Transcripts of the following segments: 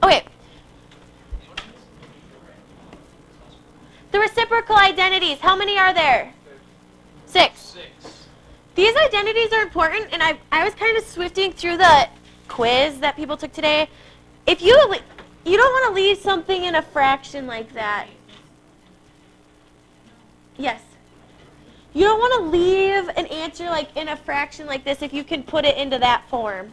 Okay. The reciprocal identities, how many are there? 6. These identities are important, and I was kind of swifting through the quiz that people took today. If you don't want to leave something in a fraction like that. Yes. You don't want to leave an answer like in a fraction like this if you can put it into that form.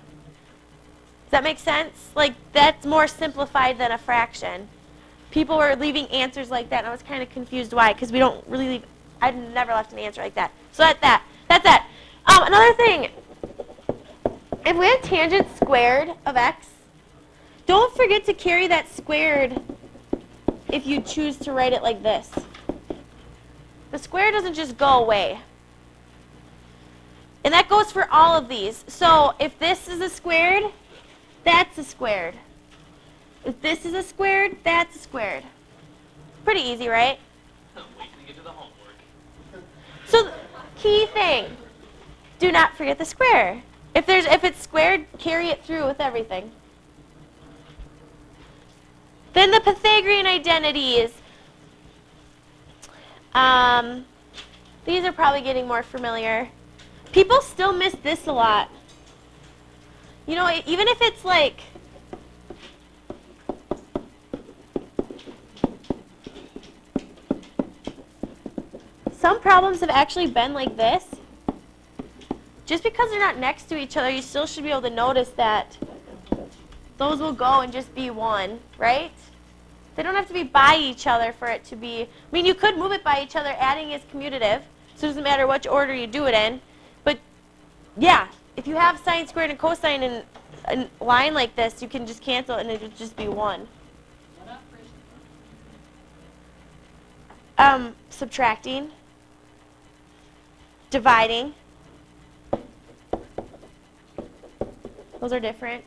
Does that make sense? Like, that's more simplified than a fraction. People were leaving answers like that, and I was kind of confused why, because we don't really leave. I've never left an answer like that. So that's that. That's that. Another thing, if we have tangent squared of x, don't forget to carry that squared if you choose to write it like this. The square doesn't just go away. And that goes for all of these. So if this is a squared, that's a squared. If this is a squared, that's a squared. Pretty easy, right? Wait till you get to the homework. So key thing, do not forget the square. If it's squared, carry it through with everything. Then the Pythagorean identities. These are probably getting more familiar. People still miss this a lot. You know, even if it's like, some problems have actually been like this. Just because they're not next to each other, you still should be able to notice that those will go and just be one, right? They don't have to be by each other for it to be, I mean, you could move it by each other, adding is commutative, so it doesn't matter which order you do it in. But yeah, if you have sine squared and cosine in a line like this, you can just cancel it and it would just be 1. Subtracting, dividing. Those are different.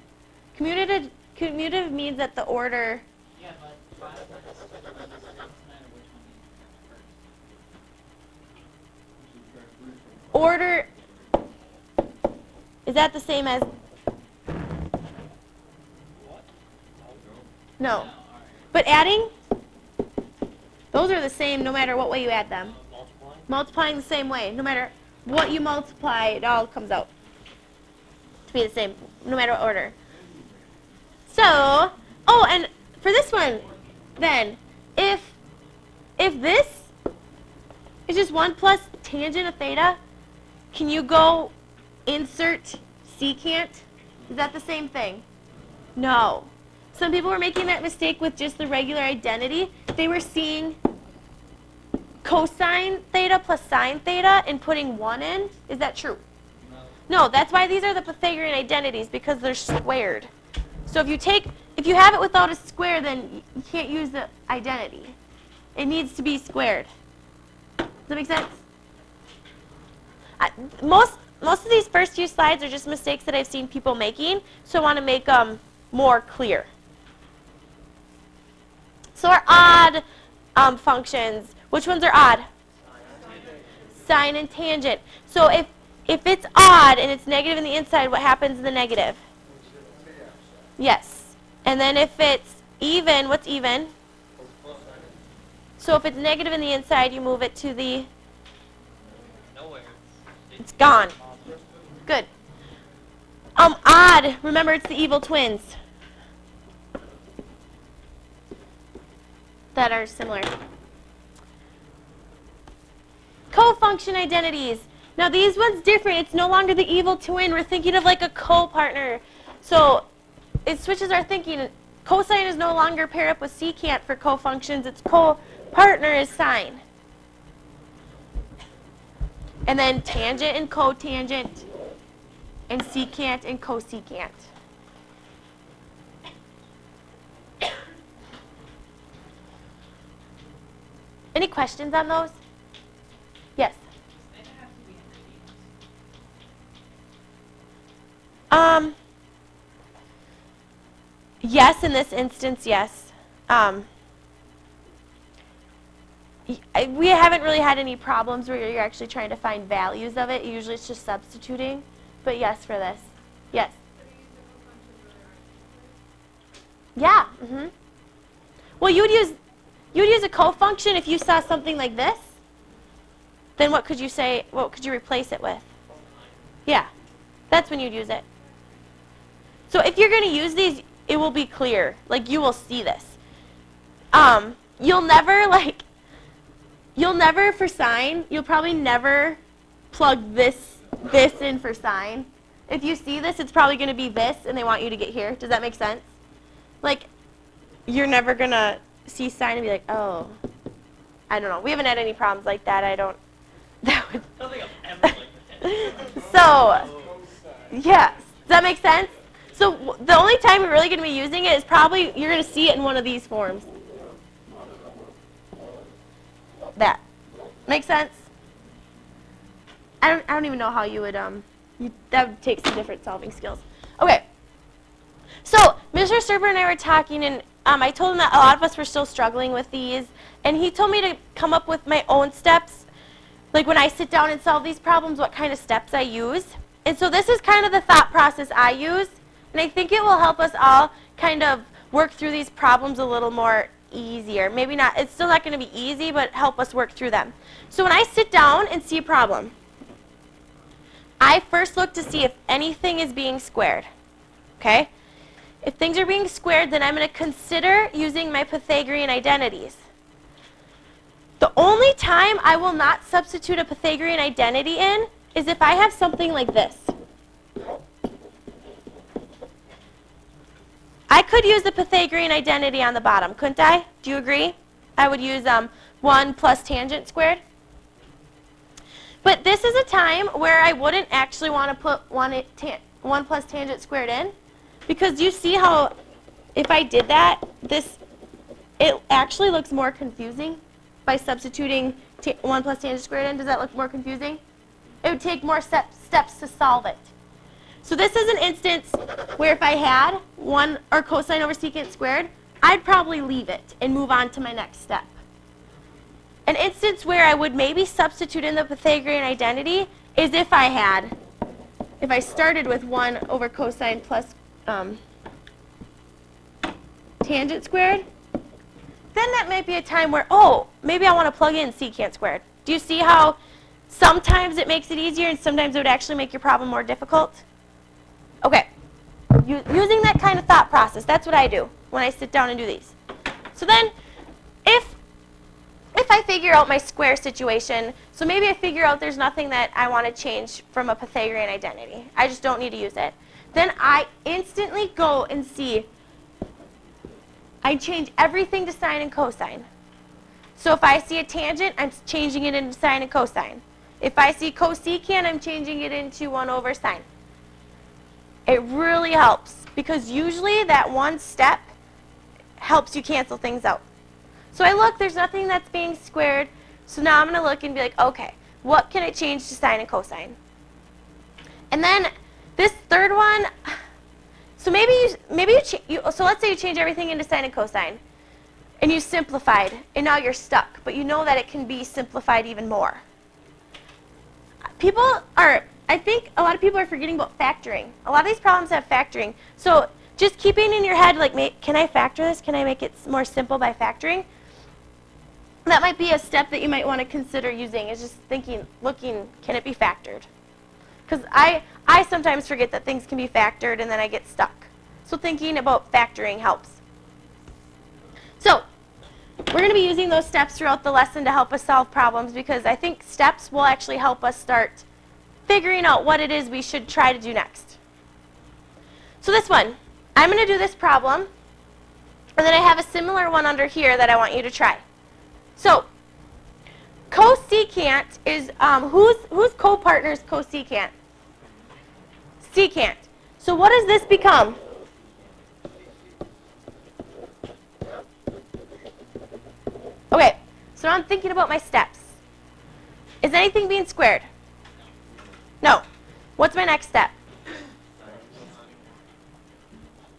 Commutative means that the order. Yeah, but Order. Is that the same as? No. But adding? Those are the same no matter what way you add them. Multiplying the same way. No matter what you multiply, it all comes out to be the same, no matter what order. So, oh, and for this one, then, if this is just 1 plus tangent of theta, can you go insert secant? Is that the same thing? No. Some people were making that mistake with just the regular identity. They were seeing cosine theta plus sine theta and putting 1 in. Is that true? No, that's why these are the Pythagorean identities, because they're squared. So if you have it without a square, then you can't use the identity. It needs to be squared. Does that make sense? Most of these first few slides are just mistakes that I've seen people making, so I want to make them more clear. So our odd functions, which ones are odd? Sine and tangent. So if it's odd and it's negative in the inside, what happens in the negative? Yes. And then if it's even, what's even? So if it's negative in the inside, you move it to the? Nowhere. It's gone. Good. Odd, remember it's the evil twins that are similar. Co-function identities. Now these ones different. It's no longer the evil twin. We're thinking of like a co-partner. So it switches our thinking. Cosine is no longer paired up with secant for co-functions. Its co-partner is sine. And then tangent and cotangent, and secant and cosecant. Any questions on those? Yes. Yes, in this instance, yes. We haven't really had any problems where you're actually trying to find values of it. Usually it's just substituting. But yes, for this. Yes. Yeah. Well, you'd use a cofunction if you saw something like this. Then what could you say? What could you replace it with? Yeah, that's when you'd use it. So if you're going to use these, it will be clear. Like, you will see this. You'll never for sine, you'll probably never plug this in for sine. If you see this, it's probably going to be this, and they want you to get here. Does that make sense? Like, you're never going to see sine and be like, oh, I don't know. We haven't had any problems like that. That would. I don't think I've ever liked that. So, yeah. Does that make sense? So the only time you're really going to be using it is probably, you're going to see it in one of these forms. That. Make sense? I don't even know how you would, that would take some different solving skills. Okay. So Mr. Serber and I were talking, and I told him that a lot of us were still struggling with these, and he told me to come up with my own steps, like when I sit down and solve these problems, what kind of steps I use. And so this is kind of the thought process I use, and I think it will help us all kind of work through these problems a little more easier. Maybe not, it's still not going to be easy, but help us work through them. So when I sit down and see a problem, I first look to see if anything is being squared, okay? If things are being squared, then I'm going to consider using my Pythagorean identities. The only time I will not substitute a Pythagorean identity in is if I have something like this. I could use the Pythagorean identity on the bottom, couldn't I? Do you agree? I would use 1 plus tangent squared. But this is a time where I wouldn't actually want to put 1 plus tangent squared in, because you see how if I did that, it actually looks more confusing by substituting 1 plus tangent squared in. Does that look more confusing? It would take more steps to solve it. So this is an instance where if I had 1 or cosine over secant squared, I'd probably leave it and move on to my next step. An instance where I would maybe substitute in the Pythagorean identity is if I started with 1 over cosine plus tangent squared, then that might be a time where, oh, maybe I want to plug in secant squared. Do you see how sometimes it makes it easier and sometimes it would actually make your problem more difficult? Okay, using that kind of thought process, that's what I do when I sit down and do these. So then, if I figure out my square situation, so maybe I figure out there's nothing that I want to change from a Pythagorean identity. I just don't need to use it. Then I instantly go and see, I change everything to sine and cosine. So if I see a tangent, I'm changing it into sine and cosine. If I see cosecant, I'm changing it into 1 over sine. It really helps, because usually that one step helps you cancel things out. So I look, there's nothing that's being squared, so now I'm going to look and be like, okay, what can I change to sine and cosine? And then this third one, so so let's say you change everything into sine and cosine, and you simplified, and now you're stuck, but you know that it can be simplified even more. I think a lot of people are forgetting about factoring. A lot of these problems have factoring. So just keeping in your head, like, can I factor this? Can I make it more simple by factoring? That might be a step that you might want to consider using, is just looking, can it be factored? Because I sometimes forget that things can be factored and then I get stuck. So thinking about factoring helps. So we're going to be using those steps throughout the lesson to help us solve problems, because I think steps will actually help us start figuring out what it is we should try to do next. So this one, I'm going to do this problem, and then I have a similar one under here that I want you to try. So cosecant is, whose co-partner is cosecant? Secant. So what does this become? Okay, so now I'm thinking about my steps. Is anything being squared? No. What's my next step?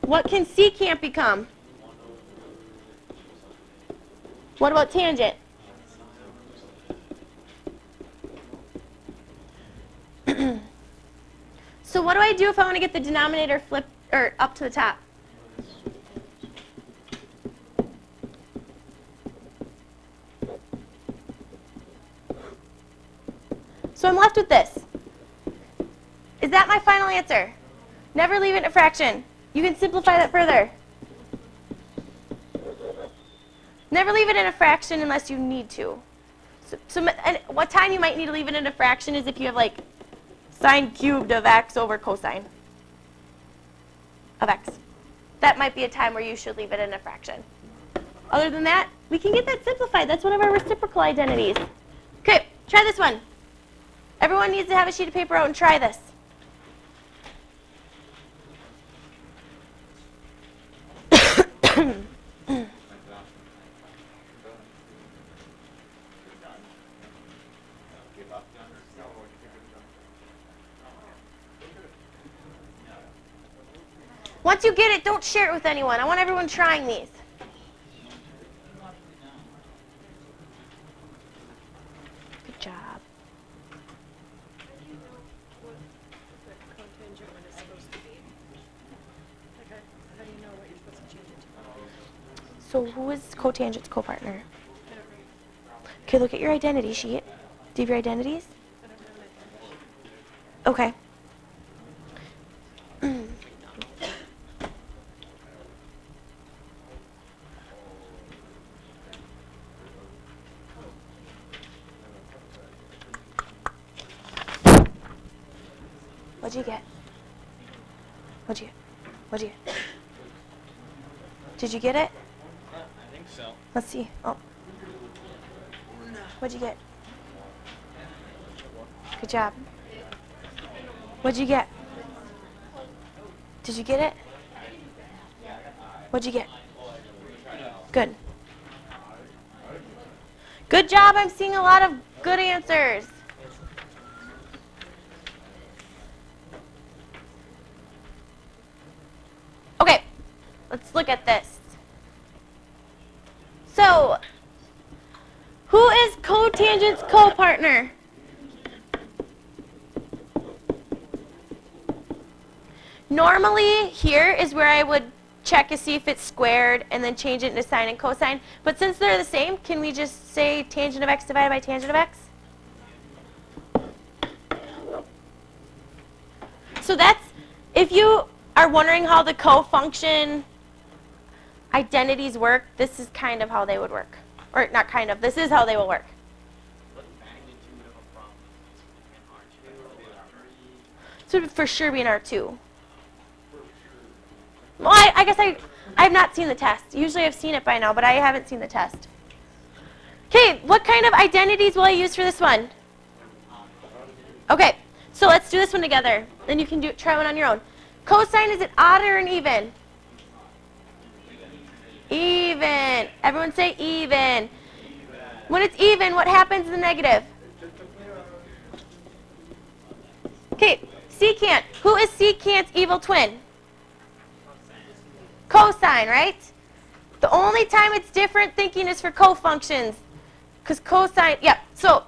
What can secant become? What about tangent? So what do I do if I want to get the denominator flipped or up to the top? So I'm left with this. Is that my final answer? Never leave it in a fraction. You can simplify that further. Never leave it in a fraction unless you need to. And what time you might need to leave it in a fraction is if you have like sine cubed of x over cosine of x. That might be a time where you should leave it in a fraction. Other than that, we can get that simplified. That's one of our reciprocal identities. Okay, try this one. Everyone needs to have a sheet of paper out and try this. Once you get it, don't share it with anyone. I want everyone trying these. Good job. So who is cotangent's copartner? Okay, look at your identity sheet. Do you have your identities? Okay. What'd you get? What'd you get? What'd you get? Did you get it? I think so. Let's see. Oh. What'd you get? Good job. What'd you get? Did you get it? What'd you get? Good. Good job. I'm seeing a lot of good answers. Okay, let's look at this. So, who is cotangent's copartner? Normally, here is where I would check to see if it's squared and then change it into sine and cosine. But since they're the same, can we just say tangent of x divided by tangent of x? So that's, if you are wondering how the cofunction identities work, this is kind of how they would work. Or not kind of, this is how they will work. What magnitude of a problem in R2? So it would for sure be an R2. Well, I guess I have not seen the test. Usually I've seen it by now, but I haven't seen the test. Okay, what kind of identities will I use for this one? Okay, so let's do this one together. Then you can try one on your own. Cosine, is it odd or an even? Even. Everyone say even. When it's even, what happens in the negative? Okay, secant. Who is secant's evil twin? Cosine, right? The only time it's different thinking is for cofunctions. Because cosine, yeah, so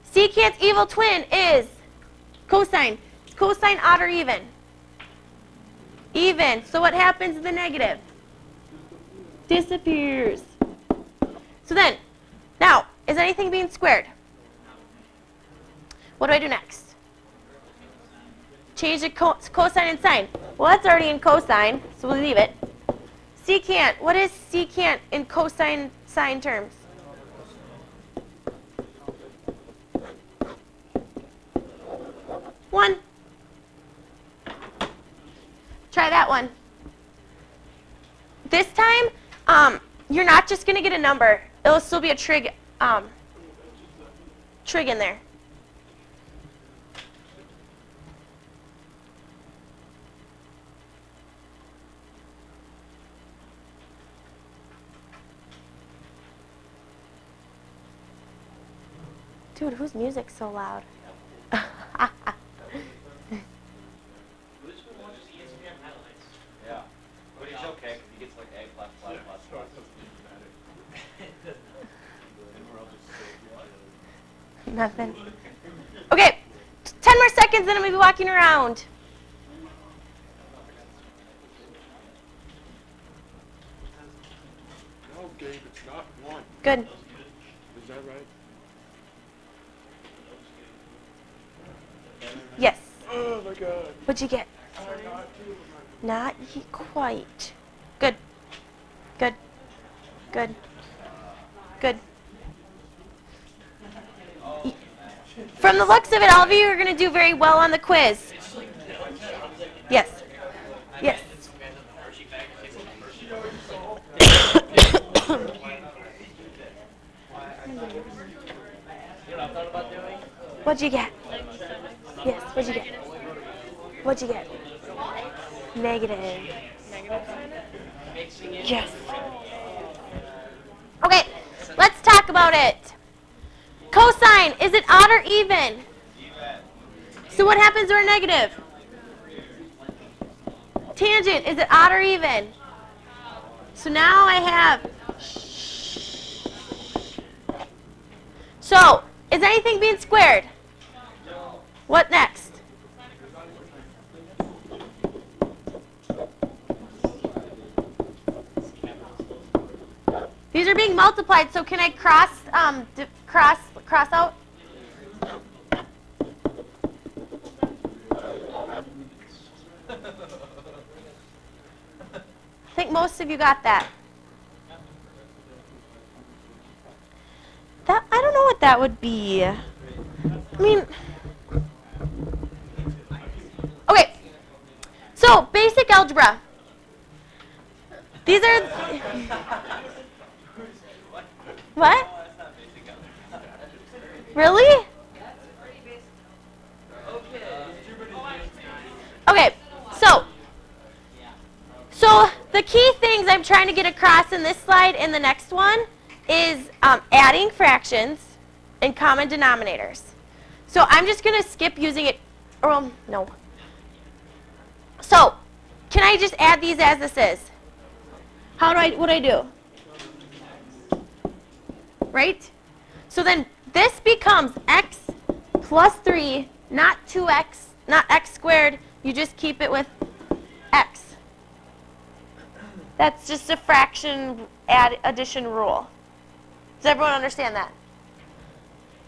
secant's evil twin is cosine. Is cosine odd or even? Even. So what happens in the negative? Disappears. So then, now, is anything being squared? What do I do next? Change the cosine and sine. Well, that's already in cosine, so we'll leave it. Secant. What is secant in cosine sine terms? One. Try that one. This time, you're not just going to get a number. It'll still be a trig in there. Dude, whose music's so loud? Which one watches ESPN highlights? Yeah. But he's okay because he gets like A plus plus plus plus. Nothing. Okay, 10 more seconds, then I'm going to be walking around. No, Gabe, it's not one. Good. Is that right? Yes. Oh my god. What'd you get? Not quite. Good. Good. Good. Good. From the looks of it, all of you are going to do very well on the quiz. Yes. Yes. What'd you get? Yes, what'd you get? What'd you get? Negative. Yes. Okay, let's talk about it. Cosine, is it odd or even? So what happens when we're negative? Tangent, is it odd or even? So now I have. So, is anything being squared? What next? These are being multiplied, so can I cross out? I think most of you got that. I don't know what that would be. I mean, okay. So, basic algebra. These are... What? Really? Okay, so the key things I'm trying to get across in this slide and the next one is adding fractions and common denominators. So I'm just going to skip using it, or no. So, can I just add these as this is? What do I do? Right? So then this becomes x plus 3, not 2x, not x squared. You just keep it with x. That's just a fraction addition rule. Does everyone understand that?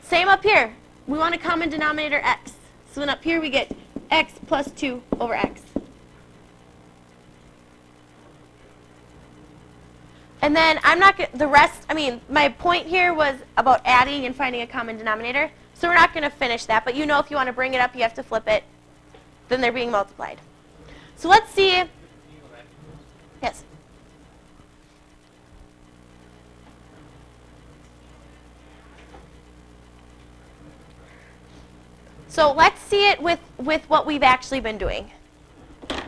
Same up here. We want a common denominator x. So then up here we get x plus 2 over x. And then my point here was about adding and finding a common denominator. So we're not going to finish that, but you know if you want to bring it up, you have to flip it. Then they're being multiplied. So let's see. Yes. So let's see it with what we've actually been doing.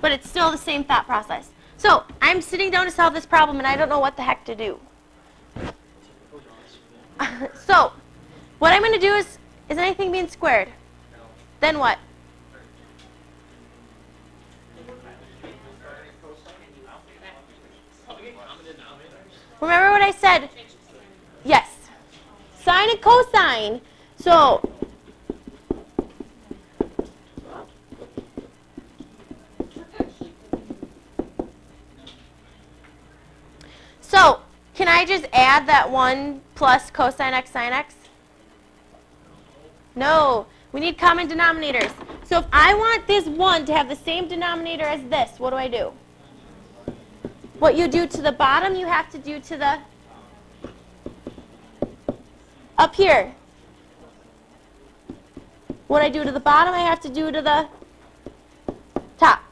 But it's still the same thought process. So I'm sitting down to solve this problem, and I don't know what the heck to do. So what I'm going to do is anything being squared? Then what? Remember what I said? Yes. Sine and cosine. So, can I just add that 1 plus cosine x sine x? No. We need common denominators. So if I want this 1 to have the same denominator as this, what do I do? What you do to the bottom, you have to do to the up here. What I do to the bottom, I have to do to the top.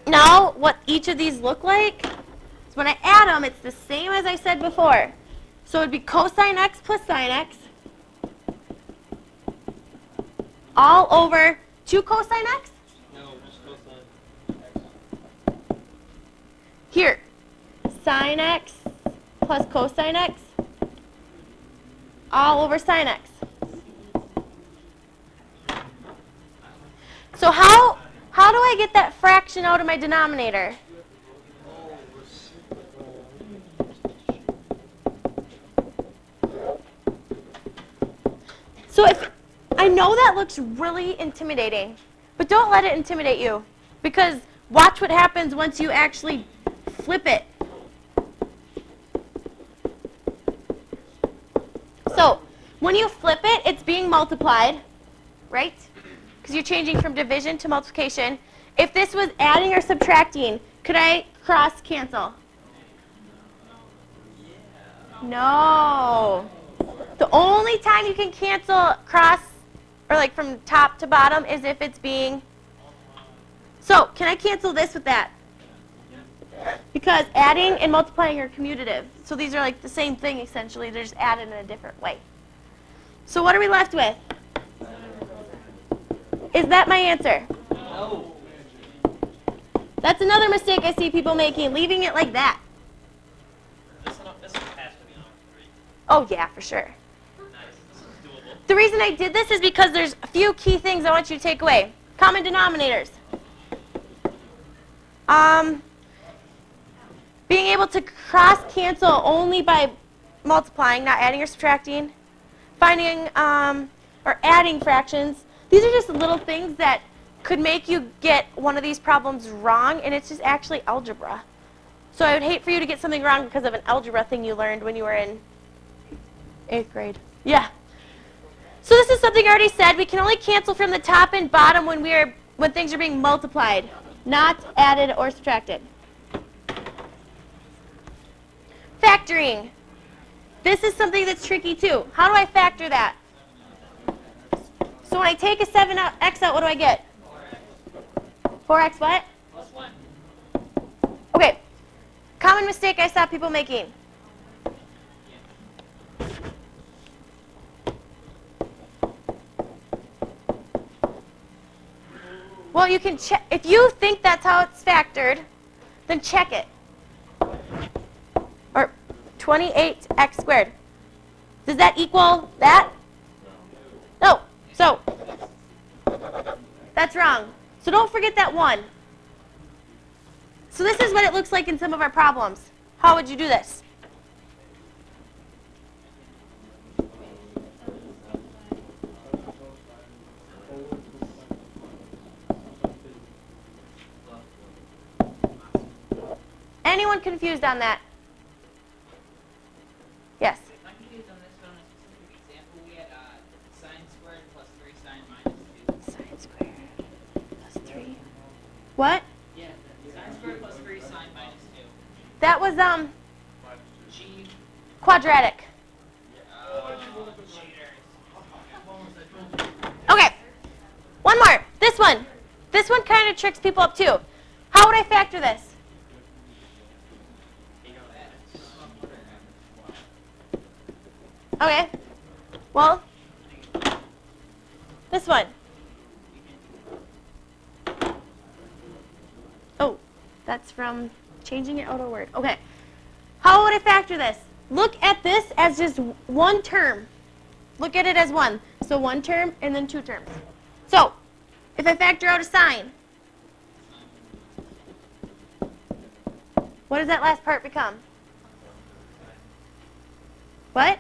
Now, what each of these look like is when I add them, it's the same as I said before. So it would be cosine x plus sine x all over 2 cosine x? No, just cosine. Here, sine x plus cosine x all over sine x. So how do I get that fraction out of my denominator? So if I know that looks really intimidating, but don't let it intimidate you, because watch what happens once you actually flip it. So When you flip it, it's being multiplied, right? Because you're changing from division to multiplication. If this was adding or subtracting, could I cross cancel? No. The only time you can cancel cross, or like from top to bottom, is if it's being... So, can I cancel this with that? Because adding and multiplying are commutative. So these are like the same thing, essentially. They're just added in a different way. So what are we left with? Is that my answer? No. That's another mistake I see people making, leaving it like that. This one has to be on 3. Oh, yeah, for sure. Nice. This is doable. The reason I did this is because there's a few key things I want you to take away. Common denominators. Being able to cross-cancel only by multiplying, not adding or subtracting. Finding or adding fractions. These are just little things that could make you get one of these problems wrong, and it's just actually algebra. So I would hate for you to get something wrong because of an algebra thing you learned when you were in 8th grade. Yeah. So this is something I already said. We can only cancel from the top and bottom when things are being multiplied, not added or subtracted. Factoring. This is something that's tricky too. How do I factor that? So when I take a 7x out, what do I get? 4x what? Plus 1. Okay. Common mistake I saw people making. Well, you can check. If you think that's how it's factored, then check it. Or 28x squared. Does that equal that? No. So, that's wrong. So don't forget that 1. So this is what it looks like in some of our problems. How would you do this? Anyone confused on that? Yes. I'm confused on this one. A specific example, we had sine squared plus 3 sine minus 2. Sine squared plus 3. What? Yeah, sine squared plus 3 sine minus 2. That was G. quadratic. Cheaters. Okay. One more. This one. This one kind of tricks people up too. How would I factor this? Okay. Well, this one. Oh, that's from changing it out of word. Okay. How would I factor this? Look at this as just one term. Look at it as one. So one term and then 2 terms. So, if I factor out a sine, what does that last part become? What?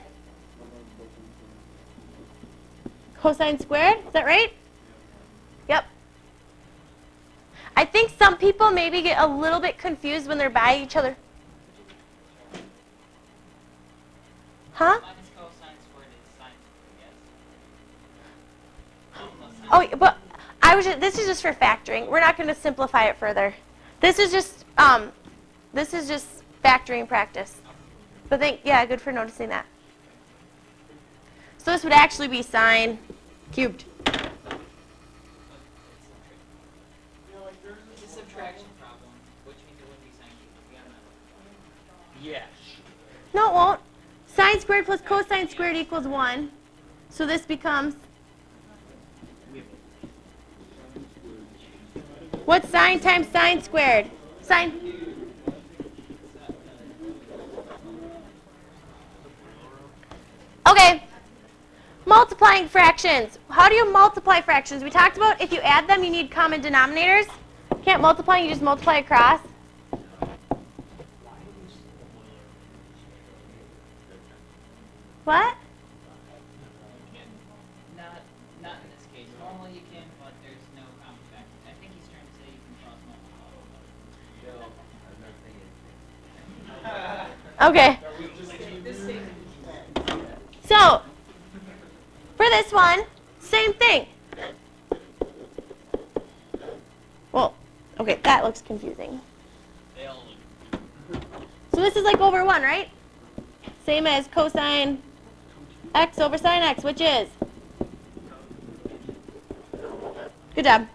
Cosine squared, is that right? Yep. I think some people maybe get a little bit confused when they're by each other. Huh? Minus cosine squared is sine squared, yes. Oh, but this is just for factoring. We're not going to simplify it further. This is just factoring practice. But yeah, good for noticing that. So this would actually be sine cubed. It's a subtraction problem, which means it wouldn't be sine cubed. Yes. No, it won't. Sine squared plus cosine squared equals 1. So this becomes... What's sine times sine squared? Sine... Okay. Multiplying fractions. How do you multiply fractions? We talked about if you add them, you need common denominators. Can't multiply, you just multiply across. What? Not in this case. Normally you can, but there's no common factor. I think he's trying to say you can cross multiply. Okay. So, one, same thing. Well, okay, that looks confusing. They all look. So this is like over 1, right? Same as cosine x over sine x, which is? Good job.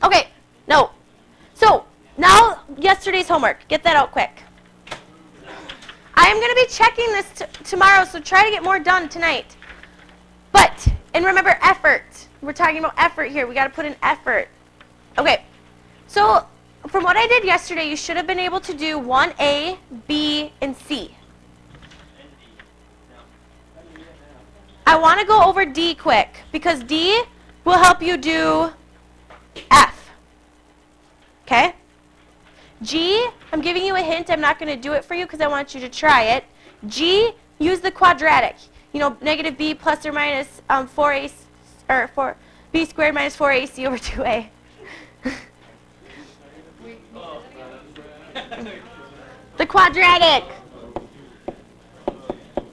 Okay, no. So, now yesterday's homework. Get that out quick. I am going to be checking this tomorrow, so try to get more done tonight. But, and remember effort. We're talking about effort here. We got to put in effort. Okay, so from what I did yesterday, you should have been able to do 1A, B, and C. I want to go over D quick, because D will help you do F. Okay? G, I'm giving you a hint. I'm not going to do it for you because I want you to try it. G, use the quadratic. You know, negative b plus or minus 4a, or 4b squared minus 4ac over 2a. The quadratic.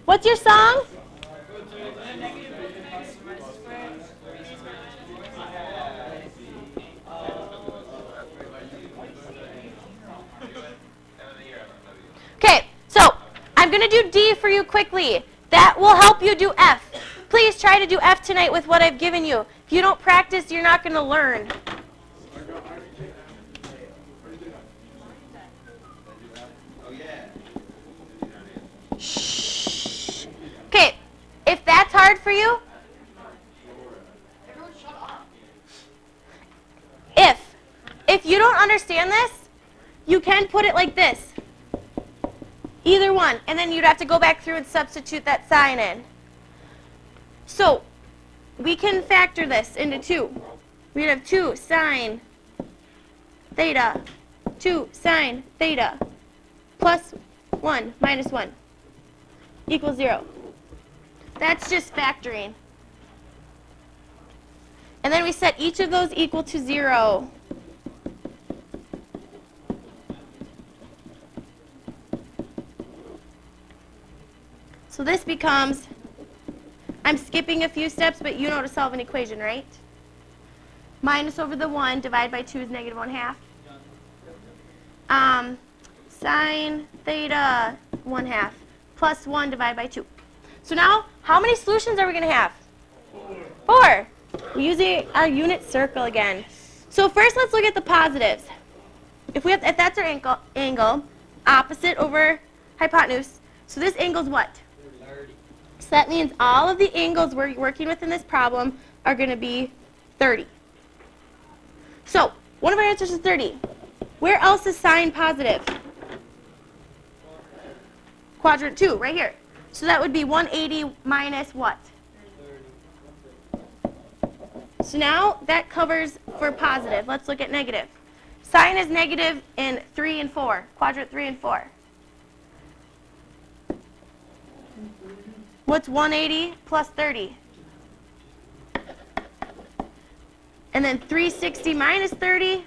What's your song? Okay, so I'm going to do D for you quickly. That will help you do F. Please try to do F tonight with what I've given you. If you don't practice, you're not going to learn. Shh. Okay, if that's hard for you, if you don't understand this, you can put it like this. Either one, and then you'd have to go back through and substitute that sign in. So, we can factor this into 2. We'd have 2 sine theta, 2 sine theta, plus 1 minus 1 equals 0. That's just factoring. And then we set each of those equal to 0. So this becomes, I'm skipping a few steps, but you know how to solve an equation, right? Minus over the 1 divided by 2 is negative 1/2. Sine theta 1/2 plus 1 divided by 2. So now, how many solutions are we going to have? 4. We're using our unit circle again. So first, let's look at the positives. If that's our angle, opposite over hypotenuse. So this angle is what? 30. So that means all of the angles we're working with in this problem are going to be 30. So one of our answers is 30. Where else is sine positive? Quadrant 2, right here. So that would be 180 minus what? 30. So now that covers for positive. Let's look at negative. Sine is negative in 3 and 4, quadrant 3 and 4. What's 180 plus 30? And then 360 minus 30.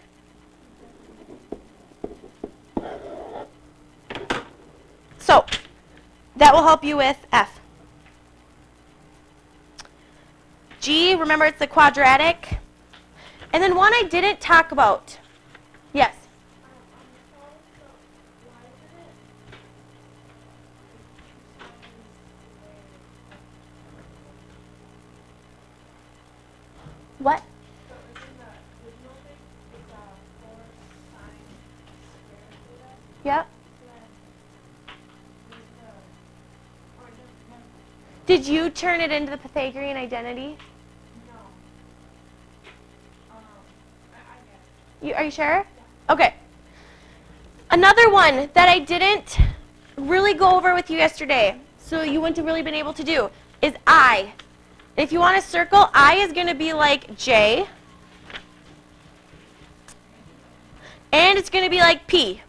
So that will help you with F. G, remember it's the quadratic. And then one I didn't talk about. Yes? What? Yep. Did you turn it into the Pythagorean identity? Are you sure? Okay. Another one that I didn't really go over with you yesterday, so you wouldn't have really been able to do, is I. If you want to circle, I is going to be like J. And it's going to be like P.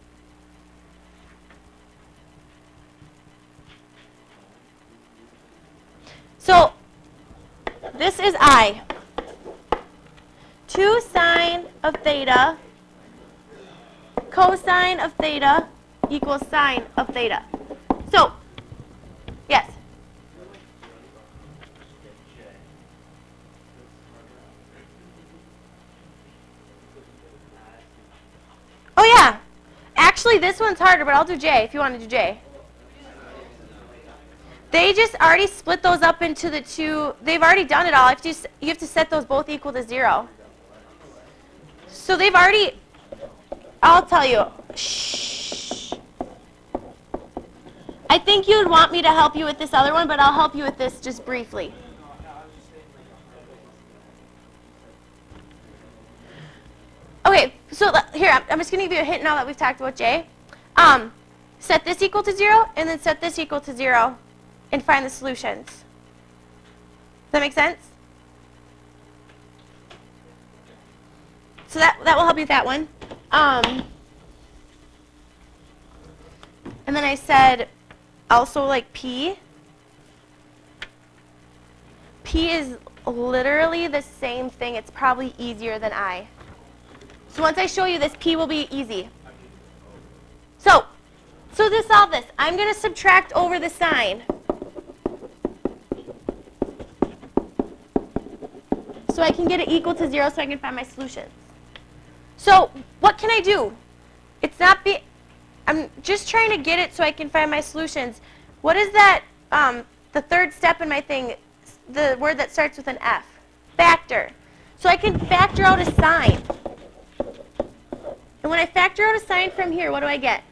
So this is I. 2 sine of theta cosine of theta equals sine of theta. So, yes? Actually, this one's harder, but I'll do J if you want to do J. They just already split those up into the two. They've already done it all. You have to set those both equal to 0. So they've already, I'll tell you. Shh. I think you would want me to help you with this other one, but I'll help you with this just briefly. Okay, so here, I'm just going to give you a hint now that we've talked about J. Set this equal to 0, and then set this equal to 0, and find the solutions. Does that make sense? So that will help you with that one. And then I said also like P. P is literally the same thing. It's probably easier than I. So once I show you this, P will be easy. So to solve this, I'm going to subtract over the sign. So I can get it equal to 0 so I can find my solutions. So what can I do? I'm just trying to get it so I can find my solutions. What is that, the third step in my thing, the word that starts with an F? Factor. So I can factor out a sign. And when I factor out a sign from here, what do I get?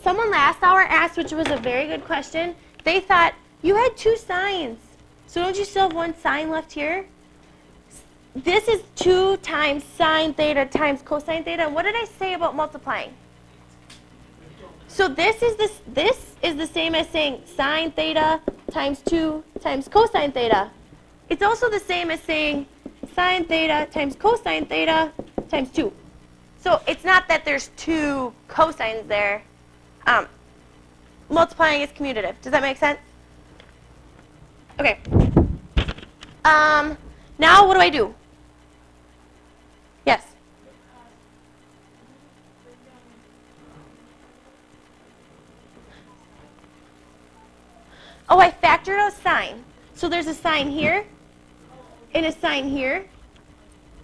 Someone last hour asked, which was a very good question, they thought, you had 2 signs. So don't you still have 1 sign left here? This is 2 times sine theta times cosine theta. And what did I say about multiplying? So this is the same as saying sine theta times 2 times cosine theta. It's also the same as saying sine theta times cosine theta times 2. So it's not that there's 2 cosines there. Multiplying is commutative. Does that make sense? Okay. Now what do I do? Yes? Oh, I factored out sine. So there's a sign here and a sign here.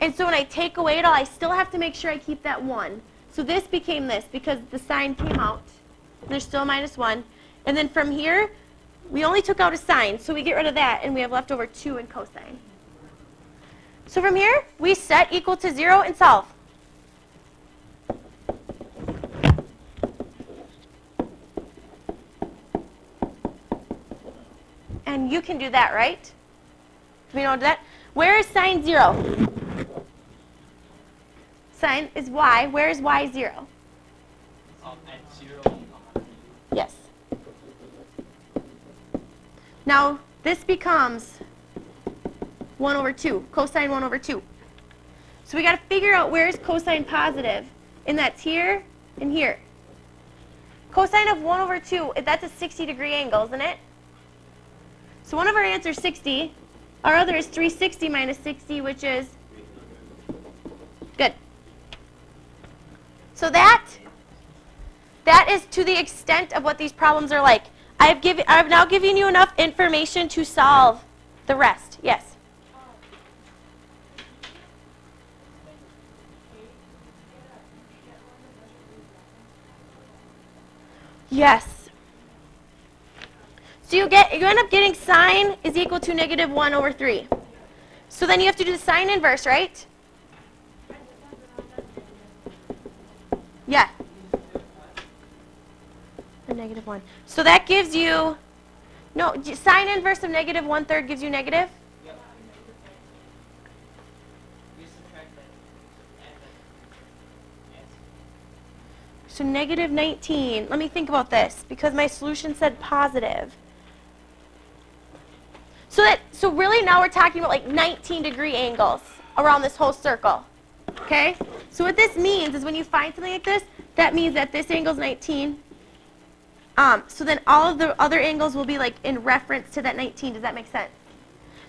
And so when I take away it all, I still have to make sure I keep that 1. So this became this because the sign came out. There's still a -1. And then from here, we only took out a sign, so we get rid of that, and we have left over 2 in cosine. So from here, we set equal to 0 and solve. And you can do that, right? Do we know that? Where is sine 0? Sine is y. Where is y 0? At 0. Yes. Now, this becomes 1 over 2, cosine 1 over 2. So we got to figure out where is cosine positive, and that's here and here. Cosine of 1 over 2, that's a 60-degree angle, isn't it? So one of our answers is 60. Our other is 360 minus 60, which is good. So that is to the extent of what these problems are like. I've now given you enough information to solve the rest. Yes? Yes. So you end up getting sine is equal to -1 over 3. So then you have to do the sine inverse, right? Yeah. A -1. So that gives you, no, sine inverse of -1/3 gives you negative? Yep. You subtract that. So -19. Let me think about this because my solution said positive. So really now we're talking about like 19-degree angles around this whole circle. Okay? So what this means is when you find something like this, that means that this angle is 19. So then all of the other angles will be like in reference to that 19. Does that make sense?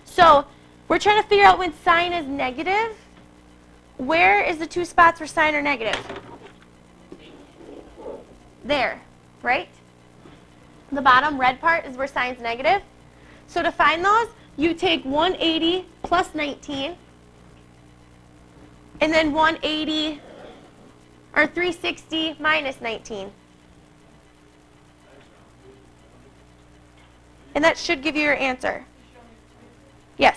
So we're trying to figure out when sine is negative. Where is the 2 spots where sine are negative? There, right? The bottom red part is where sine's negative. So to find those, you take 180 plus 19 and then 180 or 360 minus 19. And that should give you your answer. Yes.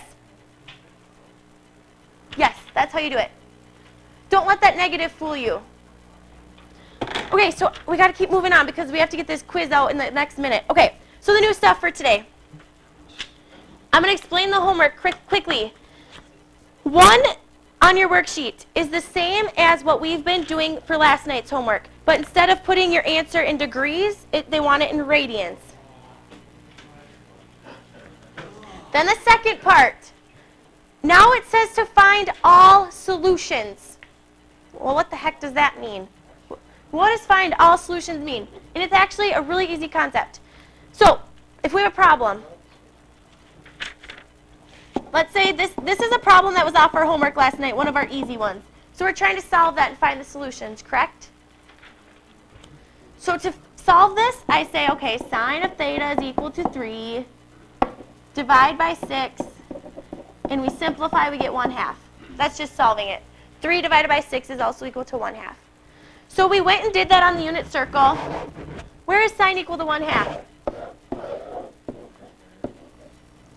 Yes, that's how you do it. Don't let that negative fool you. Okay, so we got to keep moving on because we have to get this quiz out in the next minute. Okay, so the new stuff for today. I'm going to explain the homework quickly. 1 on your worksheet is the same as what we've been doing for last night's homework, but instead of putting your answer in degrees, they want it in radians. Then the second part. Now it says to find all solutions. Well, what the heck does that mean? What does find all solutions mean? And it's actually a really easy concept. So, if we have a problem, let's say this is a problem that was off our homework last night, one of our easy ones. So we're trying to solve that and find the solutions, correct? So to solve this, I say, okay, sine of theta is equal to 3, divide by 6, and we simplify, we get 1/2. That's just solving it. 3 divided by 6 is also equal to 1/2. So we went and did that on the unit circle. Where is sine equal to 1/2?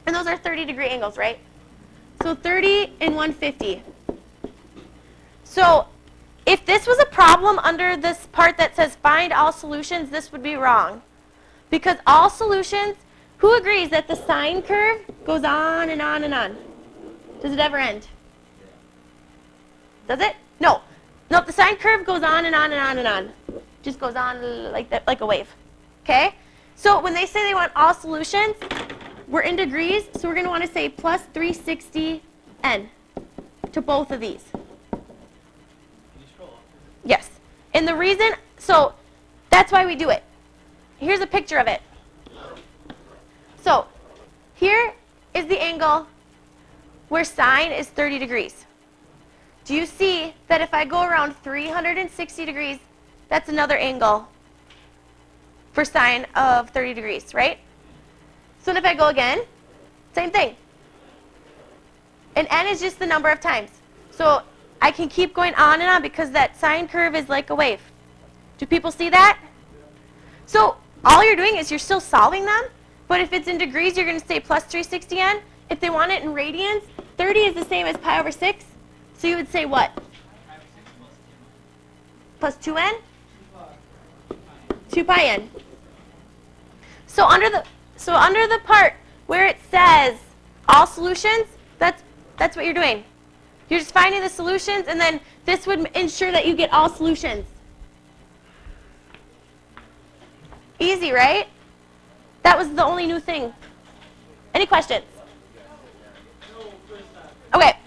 And those are 30-degree angles, right? So 30 and 150. So if this was a problem under this part that says find all solutions, this would be wrong. Because all solutions, who agrees that the sine curve goes on and on and on? Does it ever end? Does it? No. No, the sine curve goes on and on and on and on. Just goes on like that, like a wave. Okay? So when they say they want all solutions, we're in degrees, so we're going to want to say plus 360n to both of these. Can you scroll up? Yes. And the reason, so that's why we do it. Here's a picture of it. So here is the angle where sine is 30 degrees. Do you see that if I go around 360 degrees, that's another angle for sine of 30 degrees, right? So if I go again, same thing. And n is just the number of times. So I can keep going on and on because that sine curve is like a wave. Do people see that? So all you're doing is you're still solving them, but if it's in degrees, you're going to say plus 360n. If they want it in radians, 30 is the same as pi over 6. So you would say what? Plus 2n? 2 pi n. So under the part where it says all solutions, that's what you're doing. You're just finding the solutions, and then this would ensure that you get all solutions. Easy, right? That was the only new thing. Any questions? Okay.